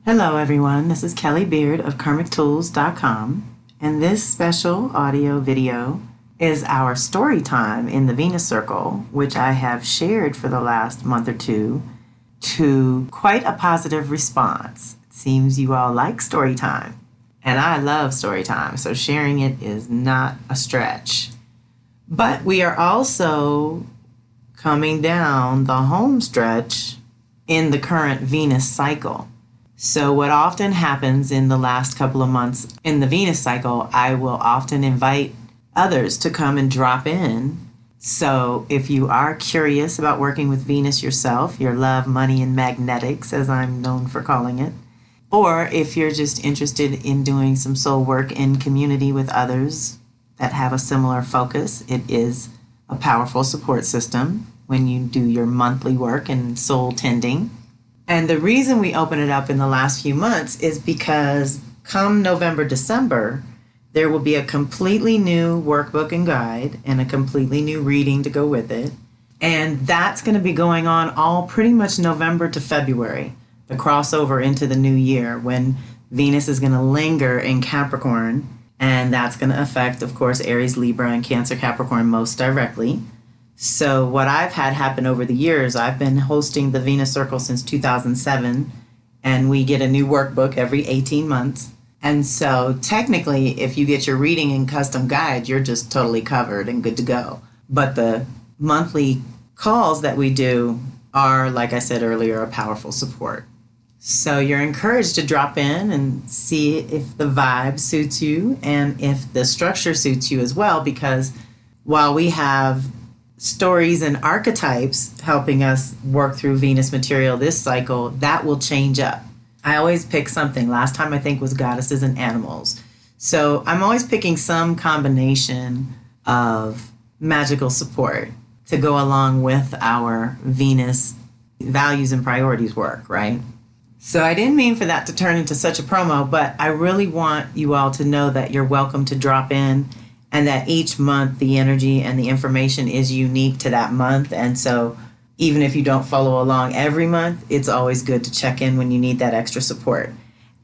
Hello everyone, this is Kelly Beard of KarmicTools.com, and this special audio video is our story time in the Venus Circle, which I have shared for the last month or two to quite a positive response. It seems you all like story time, and I love story time, so sharing it is not a stretch. But we are also coming down the home stretch in the current Venus cycle. So what often happens in the last couple of months in the Venus cycle, I will often invite others to come and drop in. So if you are curious about working with Venus yourself, your love, money, and magnetics, as I'm known for calling it, or if you're just interested in doing some soul work in community with others that have a similar focus, it is a powerful support system when you do your monthly work and soul tending. And the reason we open it up in the last few months is because come November, December, there will be a completely new workbook and guide and a completely new reading to go with it. And that's going to be going on all pretty much November to February, the crossover into the new year when Venus is going to linger in Capricorn. And that's going to affect, of course, Aries, Libra, and Cancer, Capricorn most directly. So what I've had happen over the years, I've been hosting the Venus Circle since 2007, and we get a new workbook every 18 months. And so technically, if you get your reading and custom guide, you're just totally covered and good to go. But the monthly calls that we do are, like I said earlier, a powerful support. So you're encouraged to drop in and see if the vibe suits you and if the structure suits you as well, because while we have stories and archetypes helping us work through Venus material this cycle, that will change up. I always pick something. Last time I think was goddesses and animals. So I'm always picking some combination of magical support to go along with our Venus values and priorities work, right? So I didn't mean for that to turn into such a promo, but I really want you all to know that you're welcome to drop in and that each month the energy and the information is unique to that month. And so even if you don't follow along every month, it's always good to check in when you need that extra support.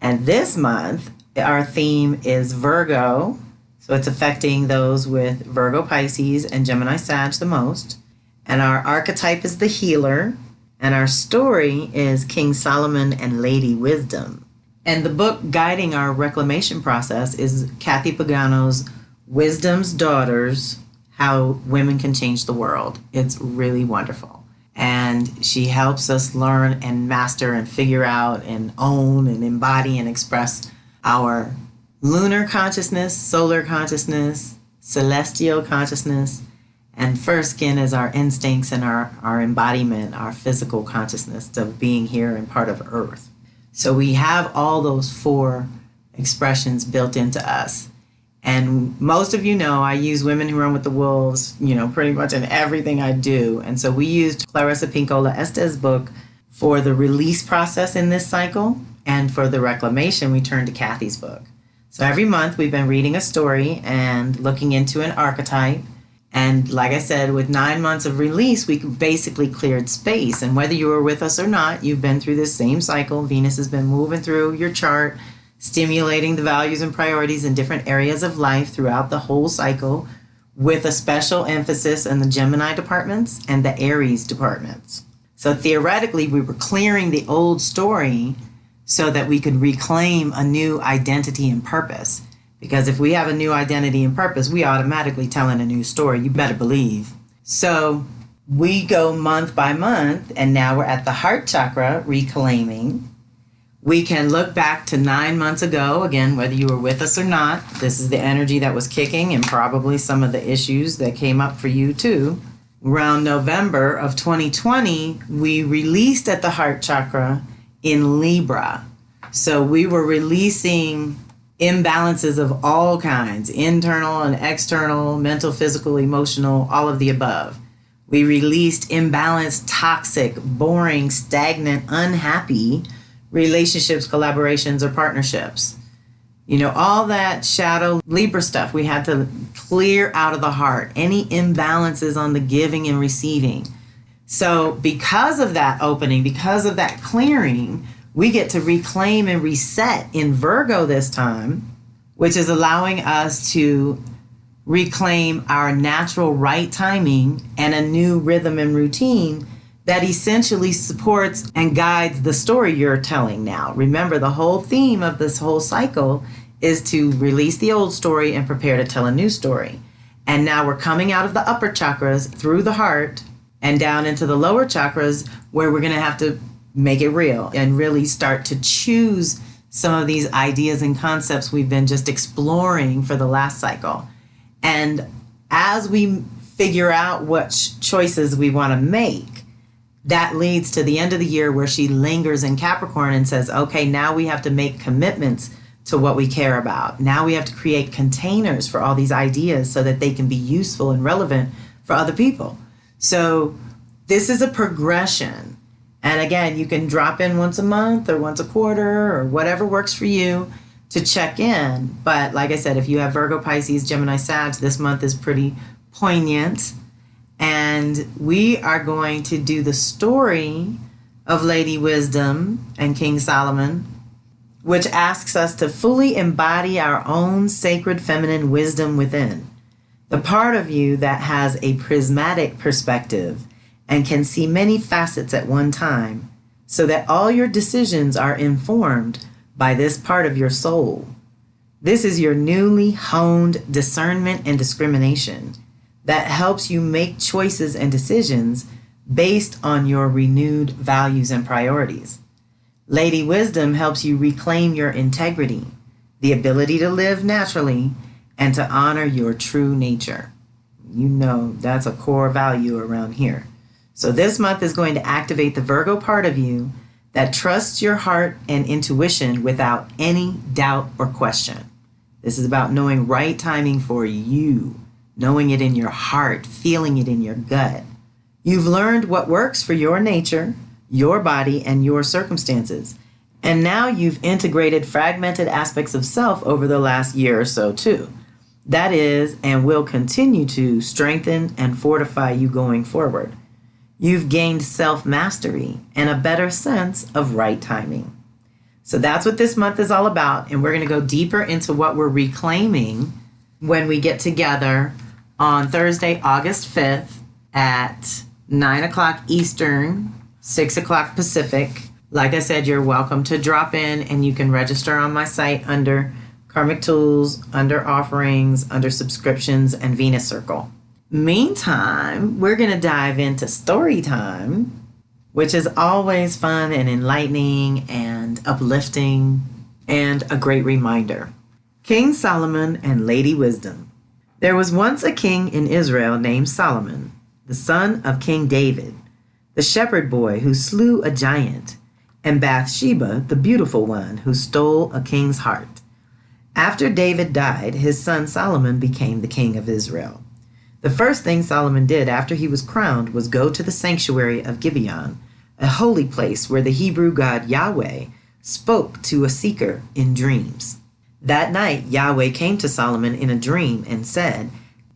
And this month, our theme is Virgo. So it's affecting those with Virgo, Pisces, and Gemini, Sag the most. And our archetype is the healer. And our story is King Solomon and Lady Wisdom. And the book guiding our reclamation process is Kathy Pagano's Wisdom's Daughters, How Women Can Change the World. It's really wonderful. And she helps us learn and master and figure out and own and embody and express our lunar consciousness, solar consciousness, celestial consciousness, and first skin is our instincts and our embodiment, our physical consciousness of being here and part of Earth. So we have all those four expressions built into us. And most of you know I use Women Who Run with the Wolves, pretty much in everything I do. And so we used Clarissa Pinkola Estes' book for the release process in this cycle. And for the reclamation, we turned to Kathy's book. So every month we've been reading a story and looking into an archetype. And like I said, with 9 months of release, we basically cleared space. And whether you were with us or not, you've been through this same cycle. Venus has been moving through your chart, stimulating the values and priorities in different areas of life throughout the whole cycle, with a special emphasis on the Gemini departments and the Aries departments. So theoretically, we were clearing the old story so that we could reclaim a new identity and purpose. Because if we have a new identity and purpose, we automatically telling a new story. You better believe. So we go month by month, and now we're at the heart chakra, reclaiming. We can look back to 9 months ago, again, whether you were with us or not. This is the energy that was kicking and probably some of the issues that came up for you too. Around November of 2020, we released at the heart chakra in Libra. So we were releasing imbalances of all kinds, internal and external, mental, physical, emotional, all of the above. We released imbalanced, toxic, boring, stagnant, unhappy relationships, collaborations, or partnerships. All that shadow Libra stuff we had to clear out of the heart. Any imbalances on the giving and receiving. So because of that opening, because of that clearing, We get to reclaim and reset in Virgo this time, which is allowing us to reclaim our natural right timing and a new rhythm and routine that essentially supports and guides the story you're telling now. Remember, the whole theme of this whole cycle is to release the old story and prepare to tell a new story. And now we're coming out of the upper chakras through the heart and down into the lower chakras, where we're going to have to make it real and really start to choose some of these ideas and concepts we've been just exploring for the last cycle. And as we figure out what choices we want to make, that leads to the end of the year where she lingers in Capricorn and says, okay, now we have to make commitments to what we care about. Now we have to create containers for all these ideas so that they can be useful and relevant for other people. So this is a progression. And again, you can drop in once a month or once a quarter or whatever works for you to check in. But like I said, if you have Virgo, Pisces, Gemini, Sag, this month is pretty poignant. And we are going to do the story of Lady Wisdom and King Solomon, which asks us to fully embody our own sacred feminine wisdom within, the part of you that has a prismatic perspective and can see many facets at one time, so that all your decisions are informed by this part of your soul. This is your newly honed discernment and discrimination that helps you make choices and decisions based on your renewed values and priorities. Lady Wisdom helps you reclaim your integrity, the ability to live naturally, and to honor your true nature. You know that's a core value around here. So this month is going to activate the Virgo part of you that trusts your heart and intuition without any doubt or question. This is about knowing right timing for you, knowing it in your heart, feeling it in your gut. You've learned what works for your nature, your body, and your circumstances. And now you've integrated fragmented aspects of self over the last year or so too. That is, and will continue to strengthen and fortify you going forward. You've gained self-mastery and a better sense of right timing. So that's what this month is all about. And we're going to go deeper into what we're reclaiming when we get together on Thursday, August 5th at 9 o'clock Eastern, 6 o'clock Pacific. Like I said, you're welcome to drop in, and you can register on my site under Karmic Tools, under Offerings, under Subscriptions, and Venus Circle. Meantime, we're going to dive into story time, which is always fun and enlightening and uplifting and a great reminder. King Solomon and Lady Wisdom. There was once a king in Israel named Solomon, the son of King David, the shepherd boy who slew a giant, and Bathsheba, the beautiful one who stole a king's heart. After David died, his son Solomon became the king of Israel. The first thing Solomon did after he was crowned was go to the sanctuary of Gibeon, a holy place where the Hebrew god Yahweh spoke to a seeker in dreams. That night, Yahweh came to Solomon in a dream and said,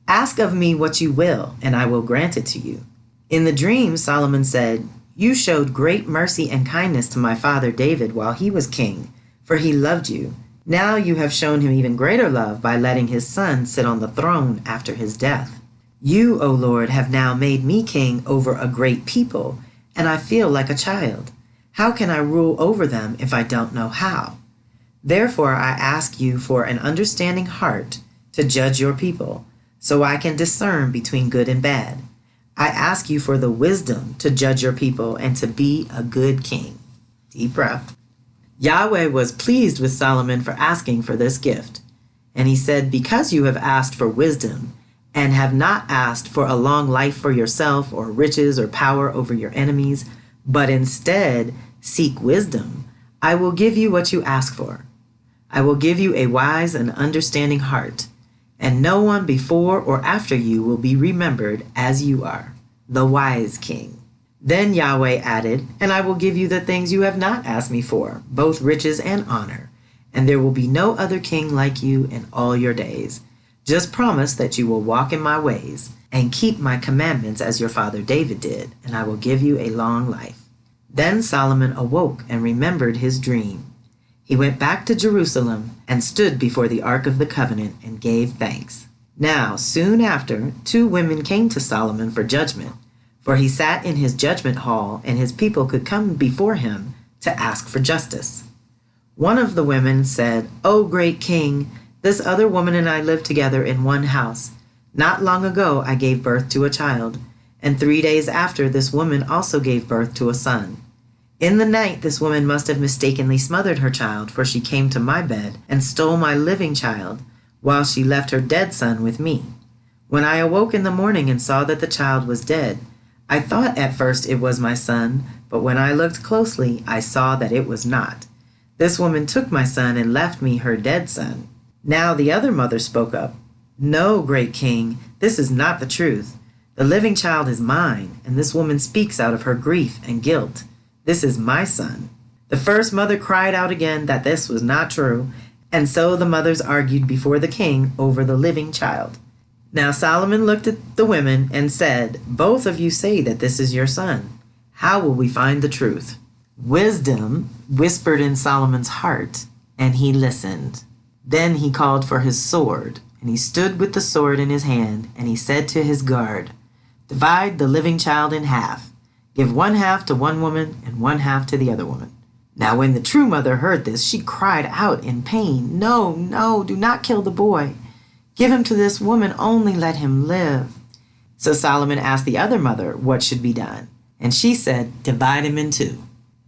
"Ask of me what you will, and I will grant it to you." In the dream, Solomon said, "You showed great mercy and kindness to my father David while he was king, for he loved you. Now you have shown him even greater love by letting his son sit on the throne after his death. You, O Lord, have now made me king over a great people, and I feel like a child. How can I rule over them if I don't know how? Therefore, I ask you for an understanding heart to judge your people, so I can discern between good and bad. I ask you for the wisdom to judge your people and to be a good king." Deep breath. Yahweh was pleased with Solomon for asking for this gift. And he said, "Because you have asked for wisdom and have not asked for a long life for yourself or riches or power over your enemies, but instead seek wisdom, I will give you what you ask for. I will give you a wise and understanding heart, and no one before or after you will be remembered as you are, the wise king." Then Yahweh added, "And I will give you the things you have not asked me for, both riches and honor, and there will be no other king like you in all your days. Just promise that you will walk in my ways and keep my commandments as your father David did, and I will give you a long life." Then Solomon awoke and remembered his dream. He went back to Jerusalem and stood before the Ark of the Covenant and gave thanks. Now, soon after, 2 women came to Solomon for judgment, for he sat in his judgment hall, and his people could come before him to ask for justice. One of the women said, "O great king, this other woman and I live together in one house. Not long ago I gave birth to a child, and 3 days after this woman also gave birth to a son. In the night this woman must have mistakenly smothered her child, for she came to my bed and stole my living child, while she left her dead son with me. When I awoke in the morning and saw that the child was dead, I thought at first it was my son, but when I looked closely, I saw that it was not. This woman took my son and left me her dead son." Now the other mother spoke up. "No, great king, this is not the truth. The living child is mine, and this woman speaks out of her grief and guilt. This is my son." The first mother cried out again that this was not true, and so the mothers argued before the king over the living child. Now Solomon looked at the women and said, "Both of you say that this is your son. How will we find the truth?" Wisdom whispered in Solomon's heart, and he listened. Then he called for his sword, and he stood with the sword in his hand, and he said to his guard, "Divide the living child in half. Give 1/2 to one woman and 1/2 to the other woman." Now when the true mother heard this, she cried out in pain, "No, no, do not kill the boy. Give him to this woman, only let him live." So Solomon asked the other mother what should be done, and she said, "Divide him in 2.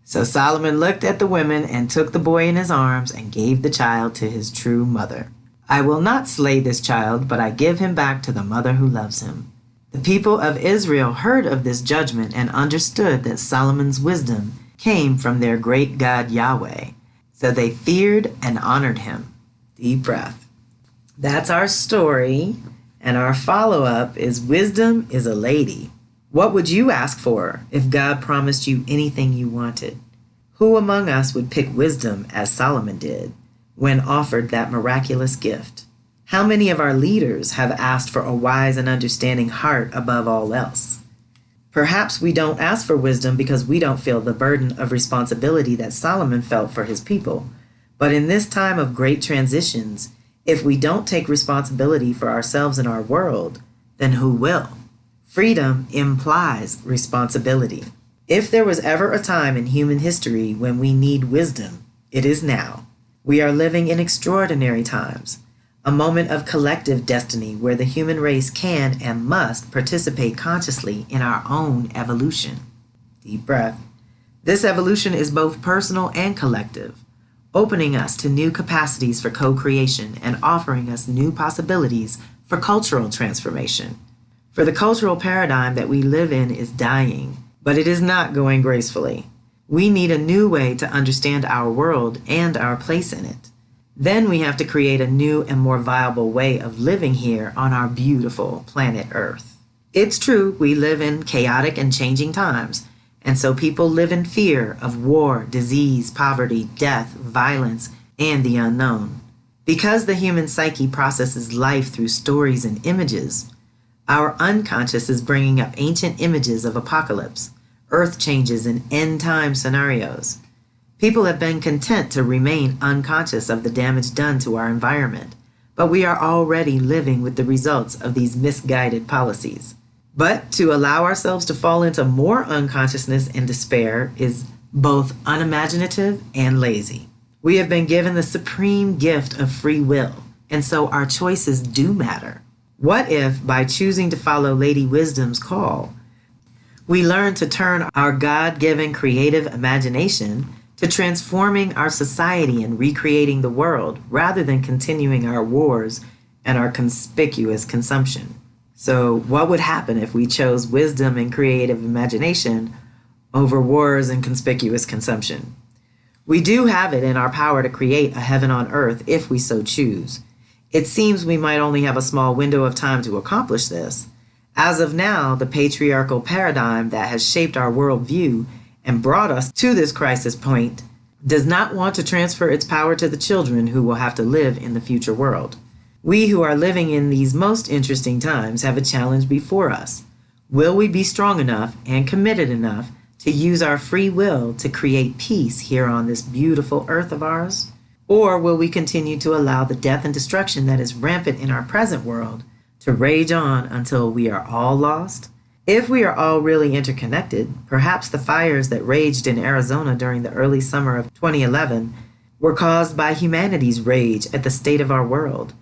So Solomon looked at the women and took the boy in his arms and gave the child to his true mother. "I will not slay this child, but I give him back to the mother who loves him." The people of Israel heard of this judgment and understood that Solomon's wisdom came from their great God Yahweh. So they feared and honored him. Deep breath. That's our story, and our follow-up is wisdom is a lady. What would you ask for if God promised you anything you wanted? Who among us would pick wisdom as Solomon did when offered that miraculous gift? How many of our leaders have asked for a wise and understanding heart above all else? Perhaps we don't ask for wisdom because we don't feel the burden of responsibility that Solomon felt for his people. But in this time of great transitions, if we don't take responsibility for ourselves and our world, then who will? Freedom implies responsibility. If there was ever a time in human history when we need wisdom, it is now. We are living in extraordinary times, a moment of collective destiny where the human race can and must participate consciously in our own evolution. Deep breath. This evolution is both personal and collective, opening us to new capacities for co-creation and offering us new possibilities for cultural transformation. For the cultural paradigm that we live in is dying, but it is not going gracefully. We need a new way to understand our world and our place in it. Then we have to create a new and more viable way of living here on our beautiful planet Earth. It's true, we live in chaotic and changing times, and so people live in fear of war, disease, poverty, death, violence, and the unknown. Because the human psyche processes life through stories and images, our unconscious is bringing up ancient images of apocalypse, earth changes, and end-time scenarios. People have been content to remain unconscious of the damage done to our environment, but we are already living with the results of these misguided policies. But to allow ourselves to fall into more unconsciousness and despair is both unimaginative and lazy. We have been given the supreme gift of free will, and so our choices do matter. What if, by choosing to follow Lady Wisdom's call, we learn to turn our God-given creative imagination to transforming our society and recreating the world rather than continuing our wars and our conspicuous consumption? So what would happen if we chose wisdom and creative imagination over wars and conspicuous consumption? We do have it in our power to create a heaven on earth if we so choose. It seems we might only have a small window of time to accomplish this. As of now, the patriarchal paradigm that has shaped our worldview and brought us to this crisis point does not want to transfer its power to the children who will have to live in the future world. We who are living in these most interesting times have a challenge before us. Will we be strong enough and committed enough to use our free will to create peace here on this beautiful earth of ours? Or will we continue to allow the death and destruction that is rampant in our present world to rage on until we are all lost? If we are all really interconnected, perhaps the fires that raged in Arizona during the early summer of 2011 were caused by humanity's rage at the state of our world.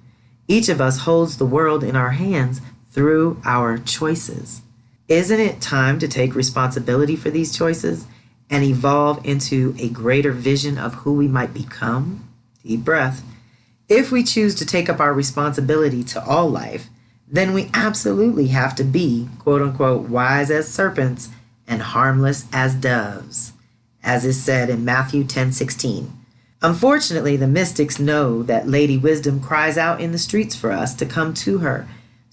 Each of us holds the world in our hands through our choices. Isn't it time to take responsibility for these choices and evolve into a greater vision of who we might become? Deep breath. If we choose to take up our responsibility to all life, then we absolutely have to be, quote unquote, wise as serpents and harmless as doves, as is said in Matthew 10:16. Unfortunately, the mystics know that Lady Wisdom cries out in the streets for us to come to her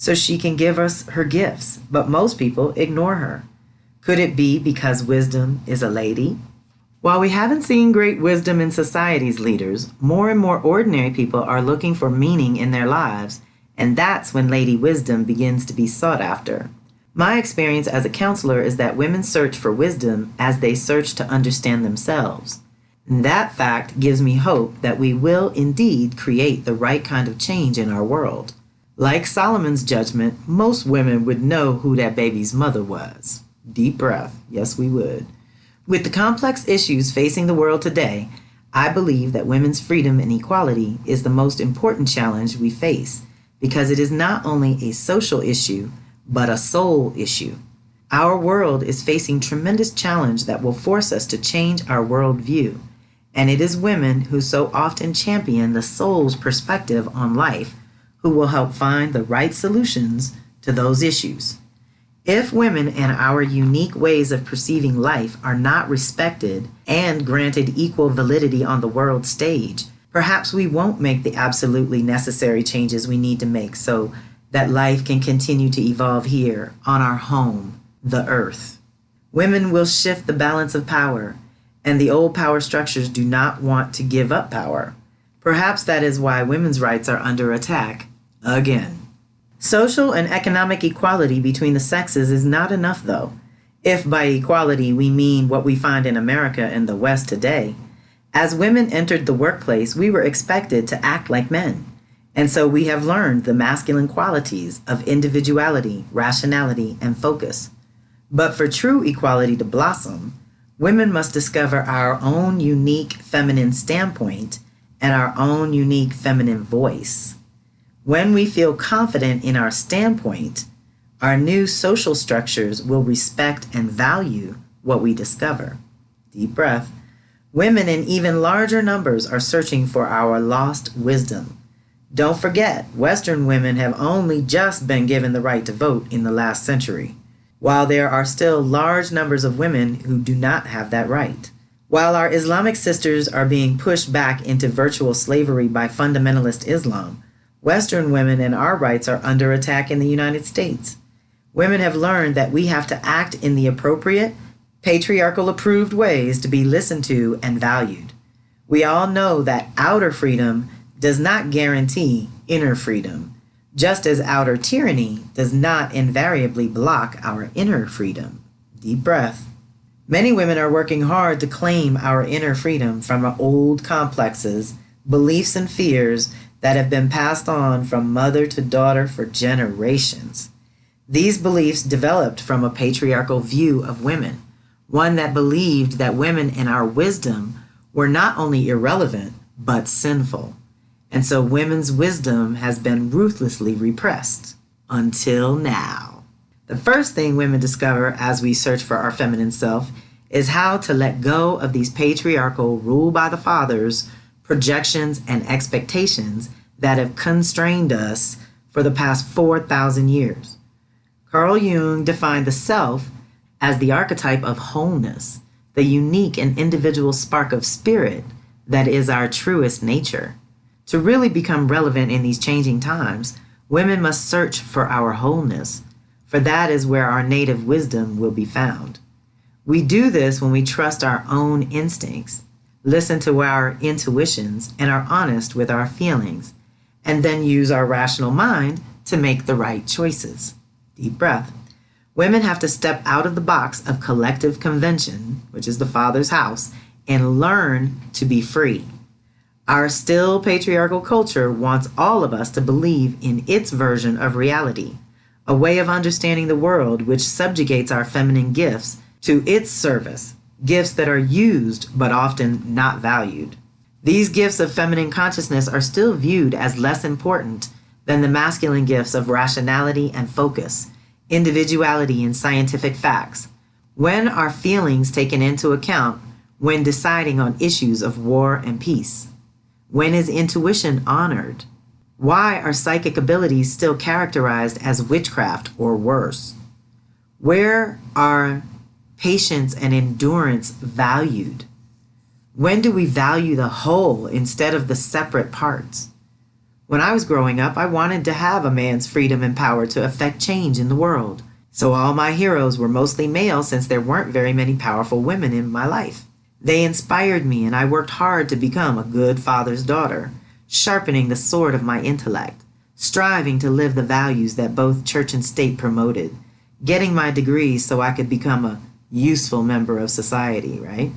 so she can give us her gifts, but most people ignore her. Could it be because wisdom is a lady? While we haven't seen great wisdom in society's leaders, more and more ordinary people are looking for meaning in their lives, and that's when Lady Wisdom begins to be sought after. My experience as a counselor is that women search for wisdom as they search to understand themselves. And that fact gives me hope that we will indeed create the right kind of change in our world. Like Solomon's judgment, most women would know who that baby's mother was. Deep breath. Yes, we would. With the complex issues facing the world today, I believe that women's freedom and equality is the most important challenge we face because it is not only a social issue, but a soul issue. Our world is facing tremendous challenge that will force us to change our worldview, and it is women who so often champion the soul's perspective on life who will help find the right solutions to those issues. If women and our unique ways of perceiving life are not respected and granted equal validity on the world stage, perhaps we won't make the absolutely necessary changes we need to make so that life can continue to evolve here on our home, the earth. Women will shift the balance of power, and the old power structures do not want to give up power. Perhaps that is why women's rights are under attack again. Social and economic equality between the sexes is not enough, though. If by equality we mean what we find in America and the West today, as women entered the workplace, we were expected to act like men. And so we have learned the masculine qualities of individuality, rationality, and focus. But for true equality to blossom, women must discover our own unique feminine standpoint and our own unique feminine voice. When we feel confident in our standpoint, our new social structures will respect and value what we discover. Deep breath. Women in even larger numbers are searching for our lost wisdom. Don't forget, Western women have only just been given the right to vote in the last century, while there are still large numbers of women who do not have that right. While our Islamic sisters are being pushed back into virtual slavery by fundamentalist Islam, Western women and our rights are under attack in the United States. Women have learned that we have to act in the appropriate, patriarchal approved ways to be listened to and valued. We all know that outer freedom does not guarantee inner freedom, just as outer tyranny does not invariably block our inner freedom. Deep breath. Many women are working hard to claim our inner freedom from our old complexes, beliefs, and fears that have been passed on from mother to daughter for generations. These beliefs developed from a patriarchal view of women, one that believed that women in our wisdom were not only irrelevant, but sinful. And so women's wisdom has been ruthlessly repressed until now. The first thing women discover as we search for our feminine self is how to let go of these patriarchal rule by the fathers projections and expectations that have constrained us for the past 4,000 years. Carl Jung defined the self as the archetype of wholeness, the unique and individual spark of spirit that is our truest nature. To really become relevant in these changing times, women must search for our wholeness, for that is where our native wisdom will be found. We do this when we trust our own instincts, listen to our intuitions, and are honest with our feelings, and then use our rational mind to make the right choices. Deep breath. Women have to step out of the box of collective convention, which is the father's house, and learn to be free. Our still patriarchal culture wants all of us to believe in its version of reality, a way of understanding the world which subjugates our feminine gifts to its service, gifts that are used but often not valued. These gifts of feminine consciousness are still viewed as less important than the masculine gifts of rationality and focus, individuality and scientific facts. When are feelings taken into account when deciding on issues of war and peace? When is intuition honored? Why are psychic abilities still characterized as witchcraft or worse? Where are patience and endurance valued? When do we value the whole instead of the separate parts? When I was growing up, I wanted to have a man's freedom and power to affect change in the world. So all my heroes were mostly male since there weren't very many powerful women in my life. They inspired me, and I worked hard to become a good father's daughter, sharpening the sword of my intellect, striving to live the values that both church and state promoted, getting my degrees so I could become a useful member of society, right?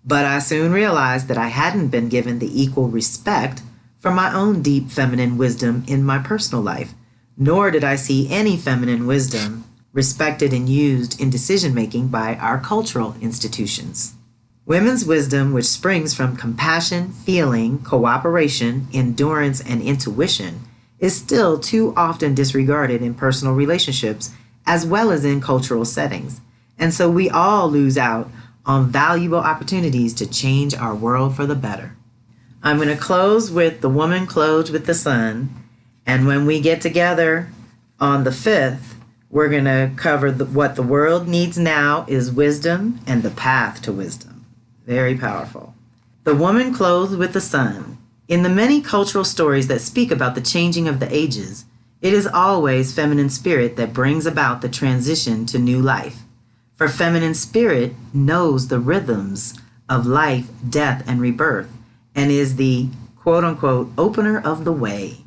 But I soon realized that I hadn't been given the equal respect for my own deep feminine wisdom in my personal life, nor did I see any feminine wisdom respected and used in decision-making by our cultural institutions. Women's wisdom, which springs from compassion, feeling, cooperation, endurance, and intuition, is still too often disregarded in personal relationships as well as in cultural settings. And so we all lose out on valuable opportunities to change our world for the better. I'm going to close with the woman clothed with the sun. And when we get together on the 5th, we're going to cover what the world needs now is wisdom and the path to wisdom. Very powerful. The woman clothed with the sun. In the many cultural stories that speak about the changing of the ages, it is always feminine spirit that brings about the transition to new life. For feminine spirit knows the rhythms of life, death, and rebirth, and is the quote-unquote opener of the way.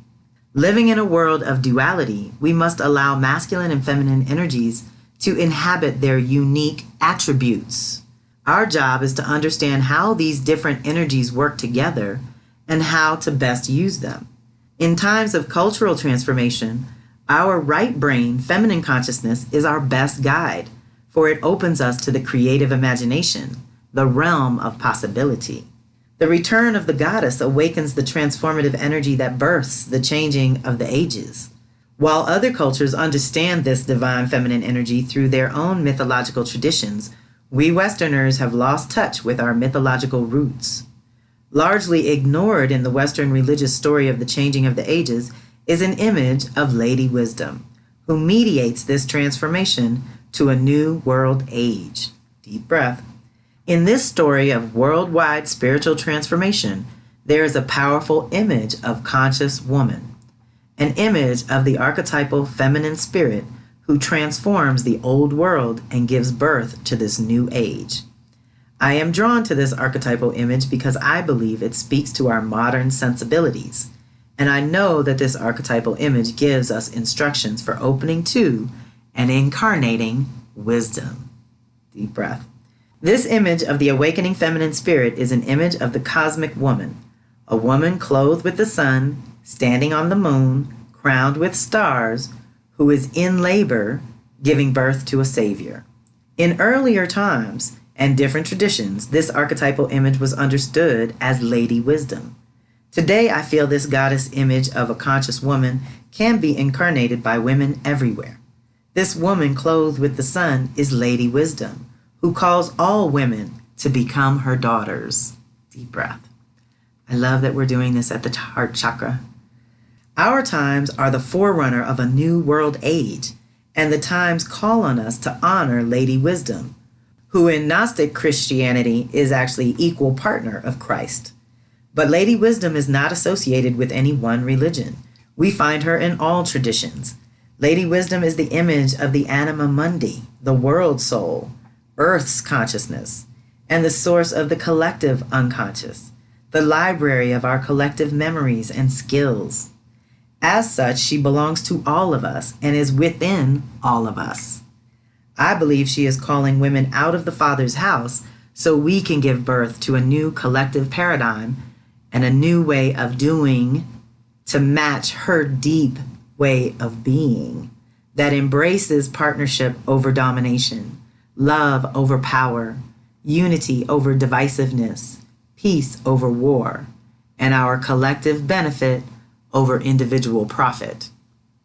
Living in a world of duality, we must allow masculine and feminine energies to inhabit their unique attributes. Our job is to understand how these different energies work together and how to best use them. In times of cultural transformation, our right brain, feminine consciousness, is our best guide, for it opens us to the creative imagination, the realm of possibility. The return of the goddess awakens the transformative energy that births the changing of the ages. While other cultures understand this divine feminine energy through their own mythological traditions, we Westerners have lost touch with our mythological roots. Largely ignored in the Western religious story of the changing of the ages is an image of Lady Wisdom, who mediates this transformation to a new world age. Deep breath. In this story of worldwide spiritual transformation, there is a powerful image of conscious woman, an image of the archetypal feminine spirit who transforms the old world and gives birth to this new age. I am drawn to this archetypal image because I believe it speaks to our modern sensibilities, and I know that this archetypal image gives us instructions for opening to and incarnating wisdom. Deep breath. This image of the awakening feminine spirit is an image of the cosmic woman, a woman clothed with the sun, standing on the moon, crowned with stars, who is in labor, giving birth to a savior. In earlier times and different traditions, this archetypal image was understood as Lady Wisdom. Today, I feel this goddess image of a conscious woman can be incarnated by women everywhere. This woman clothed with the sun is Lady Wisdom, who calls all women to become her daughters. Deep breath. I love that we're doing this at the heart chakra. Our times are the forerunner of a new world age, and the times call on us to honor Lady Wisdom, who in Gnostic Christianity is actually equal partner of Christ. But Lady Wisdom is not associated with any one religion. We find her in all traditions. Lady Wisdom is the image of the anima mundi, the world soul, Earth's consciousness, and the source of the collective unconscious, the library of our collective memories and skills. As such, she belongs to all of us and is within all of us. I believe she is calling women out of the Father's house so we can give birth to a new collective paradigm and a new way of doing to match her deep way of being that embraces partnership over domination, love over power, unity over divisiveness, peace over war, and our collective benefit over individual profit.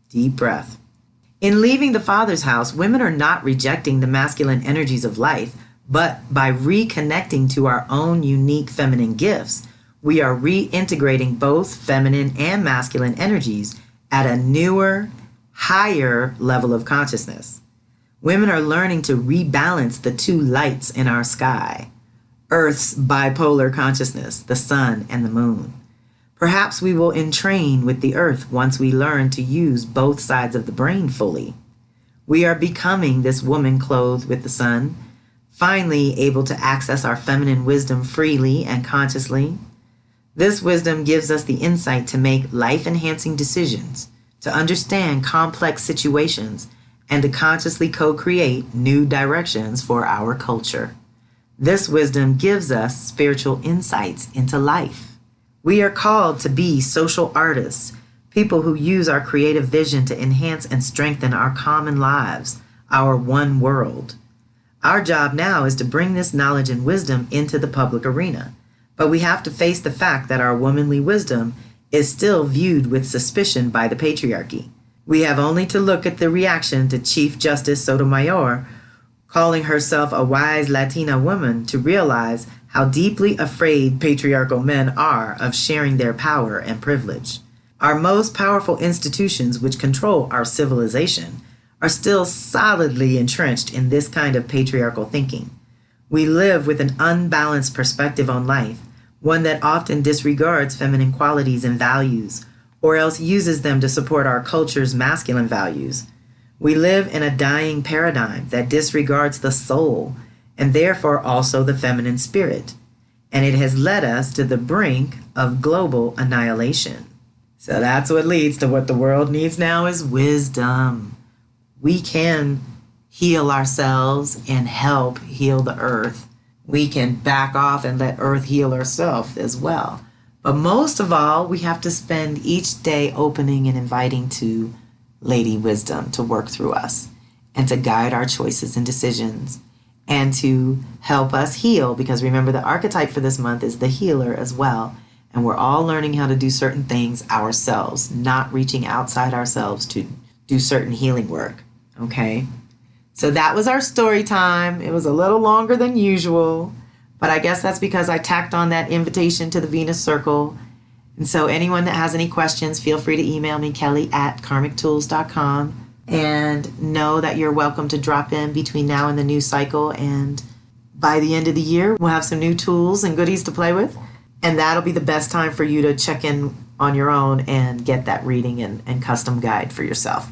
Deep breath. In leaving the Father's house, women are not rejecting the masculine energies of life, but by reconnecting to our own unique feminine gifts, we are reintegrating both feminine and masculine energies at a newer, higher level of consciousness. Women are learning to rebalance the two lights in our sky, Earth's bipolar consciousness, the sun and the moon. Perhaps we will entrain with the earth once we learn to use both sides of the brain fully. We are becoming this woman clothed with the sun, finally able to access our feminine wisdom freely and consciously. This wisdom gives us the insight to make life-enhancing decisions, to understand complex situations, and to consciously co-create new directions for our culture. This wisdom gives us spiritual insights into life. We are called to be social artists, people who use our creative vision to enhance and strengthen our common lives, our one world. Our job now is to bring this knowledge and wisdom into the public arena, but we have to face the fact that our womanly wisdom is still viewed with suspicion by the patriarchy. We have only to look at the reaction to Chief Justice Sotomayor calling herself a wise Latina woman to realize how deeply afraid patriarchal men are of sharing their power and privilege. Our most powerful institutions which control our civilization are still solidly entrenched in this kind of patriarchal thinking. We live with an unbalanced perspective on life, one that often disregards feminine qualities and values, or else uses them to support our culture's masculine values. We live in a dying paradigm that disregards the soul and therefore also the feminine spirit, and it has led us to the brink of global annihilation. So that's what leads to what the world needs now is wisdom. We can heal ourselves and help heal the earth. We can back off and let earth heal herself as well. But most of all, we have to spend each day opening and inviting to Lady Wisdom to work through us and to guide our choices and decisions and to help us heal, because remember the archetype for this month is the healer as well. And we're all learning how to do certain things ourselves, not reaching outside ourselves to do certain healing work. Okay? So that was our story time. It was a little longer than usual, but I guess that's because I tacked on that invitation to the Venus Circle. And so anyone that has any questions, feel free to email me, kelly@karmictools.com. And know that you're welcome to drop in between now and the new cycle. And by the end of the year, we'll have some new tools and goodies to play with. And that'll be the best time for you to check in on your own and get that reading and custom guide for yourself.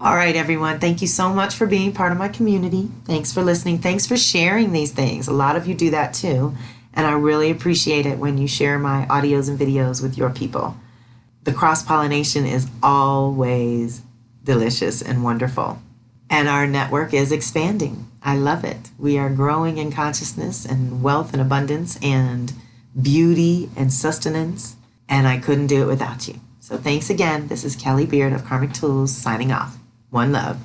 All right, everyone. Thank you so much for being part of my community. Thanks for listening. Thanks for sharing these things. A lot of you do that too. And I really appreciate it when you share my audios and videos with your people. The cross-pollination is always delicious and wonderful. And our network is expanding. I love it. We are growing in consciousness and wealth and abundance and beauty and sustenance. And I couldn't do it without you. So thanks again. This is Kelly Beard of Karmic Tools signing off. One love.